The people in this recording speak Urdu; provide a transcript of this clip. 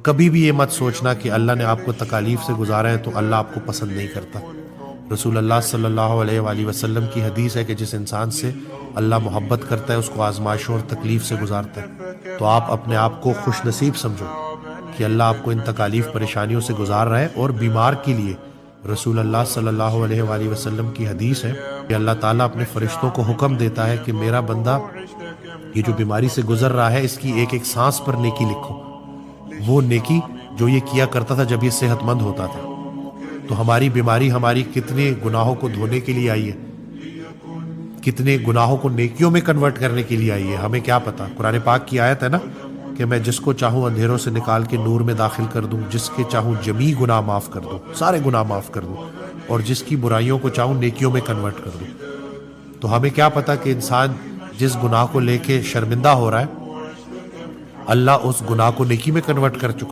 کبھی بھی یہ مت سوچنا کہ اللہ نے آپ کو تکالیف سے گزارا ہے تو اللہ آپ کو پسند نہیں کرتا۔ رسول اللہ صلی اللہ علیہ وآلہ وسلم کی حدیث ہے کہ جس انسان سے اللہ محبت کرتا ہے اس کو آزمائشوں اور تکلیف سے گزارتا ہے۔ تو آپ اپنے آپ کو خوش نصیب سمجھو کہ اللہ آپ کو ان تکالیف پریشانیوں سے گزار رہا ہے۔ اور بیمار کے لیے رسول اللہ صلی اللہ علیہ وآلہ وسلم کی حدیث ہے کہ اللہ تعالیٰ اپنے فرشتوں کو حکم دیتا ہے کہ میرا بندہ یہ جو بیماری سے گزر رہا ہے اس کی ایک ایک سانس پر نیکی لکھو، وہ نیکی جو یہ کیا کرتا تھا جب یہ صحت مند ہوتا تھا۔ تو ہماری بیماری ہماری کتنے گناہوں کو دھونے کے لیے آئی ہے، کتنے گناہوں کو نیکیوں میں کنورٹ کرنے کے لیے آئی ہے، ہمیں کیا پتا۔ قرآن پاک کی آیت ہے نا کہ میں جس کو چاہوں اندھیروں سے نکال کے نور میں داخل کر دوں، جس کے چاہوں جمی گناہ معاف کر دوں، سارے گناہ معاف کر دوں، اور جس کی برائیوں کو چاہوں نیکیوں میں کنورٹ کر دوں۔ تو ہمیں کیا پتا کہ انسان جس گناہ کو لے کے شرمندہ ہو رہا ہے اللہ اس گناہ کو نیکی میں کنورٹ کر چکا۔